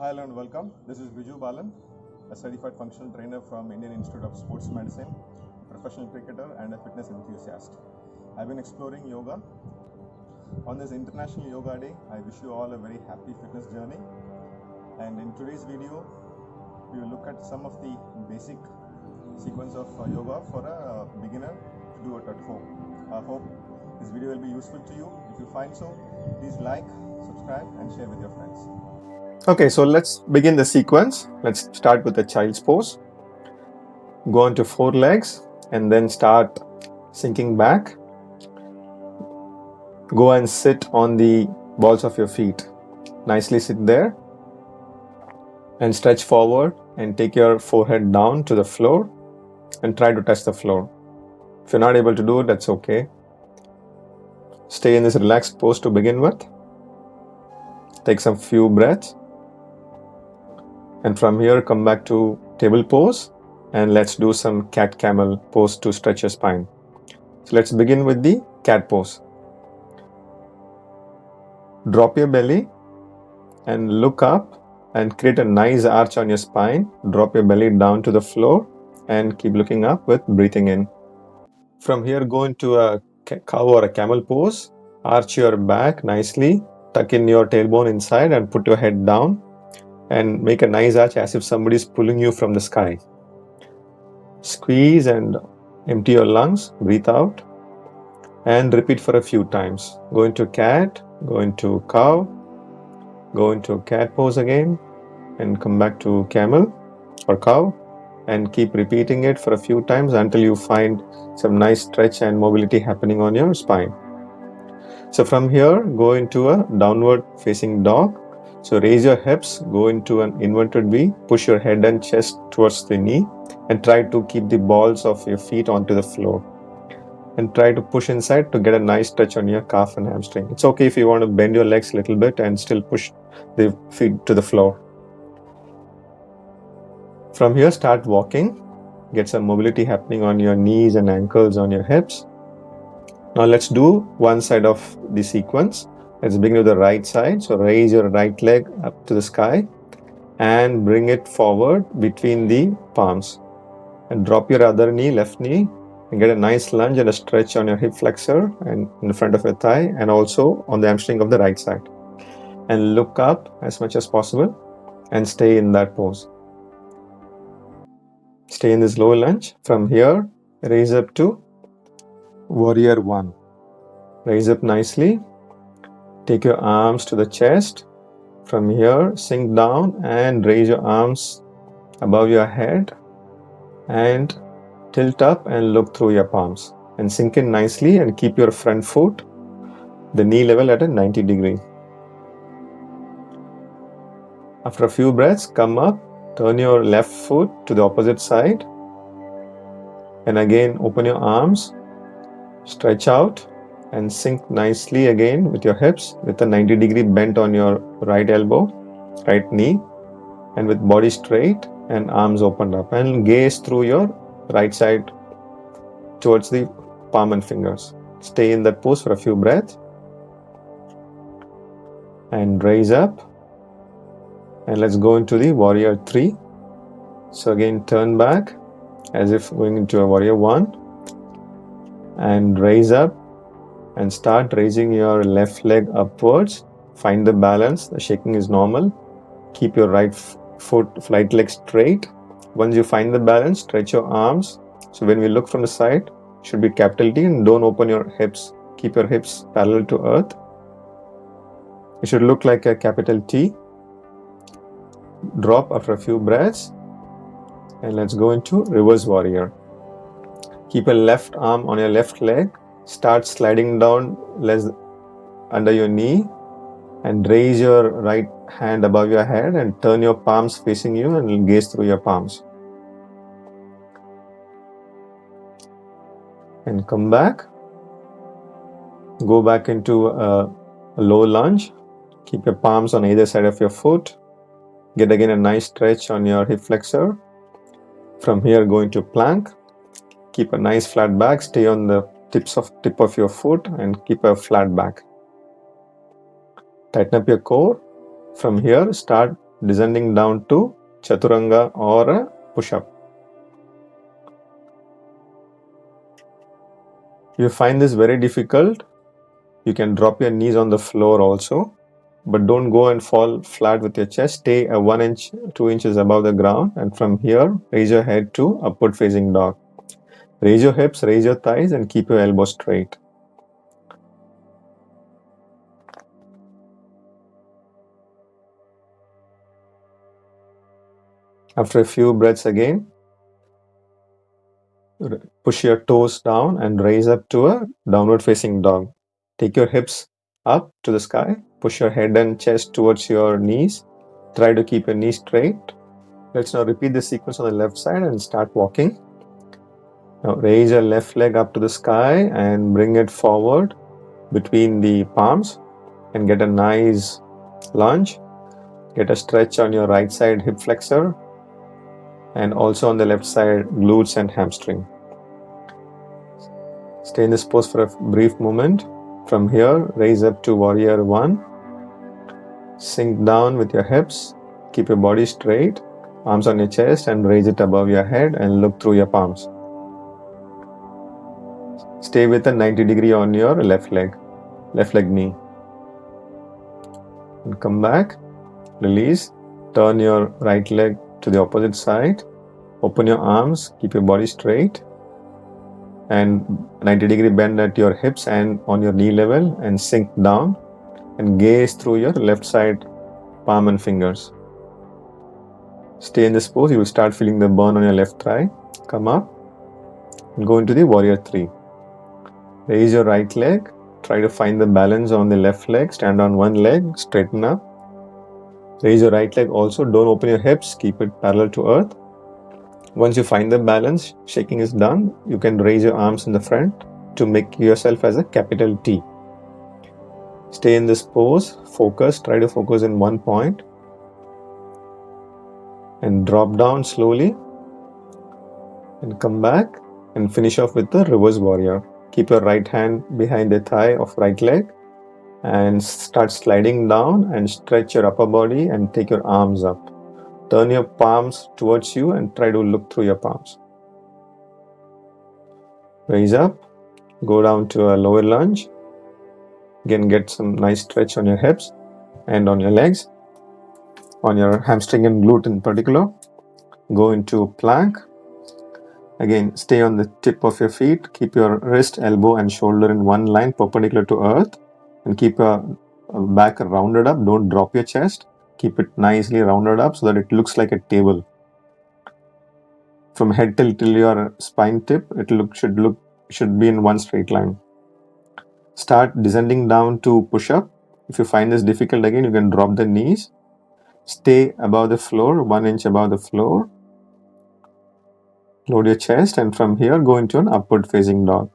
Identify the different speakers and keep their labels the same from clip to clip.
Speaker 1: Hi, hello and welcome. This is Biju Balan, a certified functional trainer from Indian Institute of Sports Medicine, professional cricketer and a fitness enthusiast. I've been exploring yoga. On this International Yoga Day, I wish you all a very happy fitness journey. And in today's video, we will look at some of the basic sequence of yoga for a beginner to do it at home. I hope this video will be useful to you. If you find so, please like, subscribe and share with your friends. Okay, so let's begin the sequence. Let's start with the child's pose. Go onto four legs and then start sinking back. Go and sit on the balls of your feet. Nicely sit there and stretch forward and take your forehead down to the floor and try to touch the floor. If you're not able to do it, that's okay. Stay in this relaxed pose to begin with. Take some few breaths. And from here, come back to table pose and let's do some cat camel pose to stretch your spine. So let's begin with the cat pose. Drop your belly and look up and create a nice arch on your spine. Drop your belly down to the floor and keep looking up with breathing in. From here, go into a cow or a camel pose. Arch your back nicely, tuck in your tailbone inside and put your head down and make a nice arch as if somebody is pulling you from the sky. Squeeze and empty your lungs, breathe out and repeat for a few times. Go into cat, go into cow, go into cat pose again and come back to camel or cow and keep repeating it for a few times until you find some nice stretch and mobility happening on your spine. So from here, go into a downward facing dog. So raise your hips, go into an inverted V, push your head and chest towards the knee and try to keep the balls of your feet onto the floor. And try to push inside to get a nice stretch on your calf and hamstring. It's okay if you want to bend your legs a little bit and still push the feet to the floor. From here, start walking. Get some mobility happening on your knees and ankles, on your hips. Now let's do one side of the sequence. Let's begin with the right side. So raise your right leg up to the sky and bring it forward between the palms. And drop your other knee, left knee, and get a nice lunge and a stretch on your hip flexor and in the front of your thigh and also on the hamstring of the right side. And look up as much as possible and stay in that pose. Stay in this low lunge. From here, raise up to warrior one. Raise up nicely. Take your arms to the chest. From here, sink down and raise your arms above your head and tilt up and look through your palms and sink in nicely and keep your front foot, the knee level at a 90 degree. After a few breaths, come up, turn your left foot to the opposite side and again open your arms, stretch out and sink nicely again with your hips with a 90 degree bend on your right elbow, right knee and with body straight and arms opened up and gaze through your right side towards the palm and fingers. Stay in that pose for a few breaths and raise up and let's go into the warrior 3. So again turn back as if going into a warrior 1 and raise up and start raising your left leg upwards. Find the balance. The shaking is normal. Keep your right right leg straight. Once you find the balance, stretch your arms. So when we look from the side, it should be capital T and don't open your hips. Keep your hips parallel to earth. It should look like a capital T. Drop after a few breaths and let's go into reverse warrior. Keep your left arm on your left leg. Start sliding down under your knee and raise your right hand above your head and turn your palms facing you and gaze through your palms. And come back. Go back into a low lunge. Keep your palms on either side of your foot. Get again a nice stretch on your hip flexor. From here, go into plank. Keep a nice flat back. Stay on the tip of your foot and keep a flat back. Tighten up your core. From here, start descending down to chaturanga or a push-up. If you find this very difficult, you can drop your knees on the floor also, but don't go and fall flat with your chest. Stay a 1 inch, 2 inches above the ground, and from here, raise your head to upward facing dog. Raise your hips, raise your thighs, and keep your elbows straight. After a few breaths again, push your toes down and raise up to a downward facing dog. Take your hips up to the sky, push your head and chest towards your knees. Try to keep your knees straight. Let's now repeat the sequence on the left side and start walking. Now raise your left leg up to the sky and bring it forward between the palms and get a nice lunge. Get a stretch on your right side hip flexor and also on the left side glutes and hamstring. Stay in this pose for a brief moment. From here, raise up to warrior 1. Sink down with your hips. Keep your body straight, arms on your chest, and raise it above your head and look through your palms. Stay with a 90 degree on your left leg knee. And come back, release, turn your right leg to the opposite side, open your arms, keep your body straight, and 90 degree bend at your hips and on your knee level, and sink down and gaze through your left side palm and fingers. Stay in this pose. You will start feeling the burn on your left thigh. Come up and go into the warrior 3. Raise your right leg. Try to find the balance on the left leg. Stand on one leg, straighten up. Raise your right leg also. Don't open your hips. Keep it parallel to earth. Once you find the balance, shaking is done. You can raise your arms in the front to make yourself as a capital T. Stay in this pose. Focus. Try to focus in one point. And drop down slowly. And come back and finish off with the reverse warrior. Keep your right hand behind the thigh of right leg and start sliding down and stretch your upper body and take your arms up. Turn your palms towards you and try to look through your palms. Raise up, go down to a lower lunge. Again, get some nice stretch on your hips and on your legs, on your hamstring and glute in particular. Go into plank. Again, stay on the tip of your feet. Keep your wrist, elbow, and shoulder in one line perpendicular to earth. And keep your back rounded up. Don't drop your chest. Keep it nicely rounded up so that it looks like a table. From head till your spine tip, should be in one straight line. Start descending down to push up. If you find this difficult again, you can drop the knees. Stay above the floor, 1 inch above the floor. Load your chest, and from here go into an upward facing dog.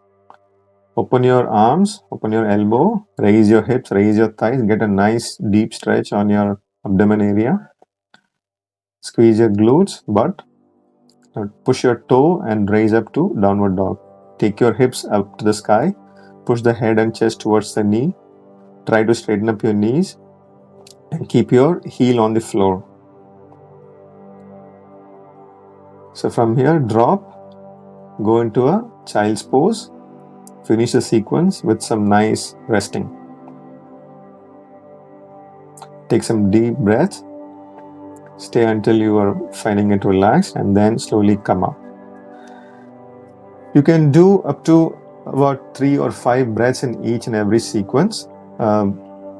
Speaker 1: Open your arms, open your elbow, raise your hips, raise your thighs, get a nice deep stretch on your abdomen area. Squeeze your glutes, butt. Now push your toe and raise up to downward dog. Take your hips up to the sky. Push the head and chest towards the knee. Try to straighten up your knees and keep your heel on the floor. So from here, drop, go into a child's pose. Finish the sequence with some nice resting. Take some deep breaths. Stay until you are finding it relaxed and then slowly come up. You can do up to about 3 or 5 breaths in each and every sequence.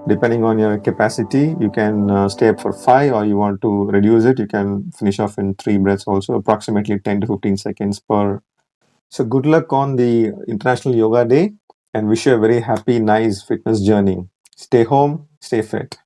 Speaker 1: Depending on your capacity, you can stay up for 5, or you want to reduce it, you can finish off in 3 breaths also, approximately 10 to 15 seconds per. So good luck on the International Yoga Day and wish you a very happy, nice fitness journey. Stay home, stay fit.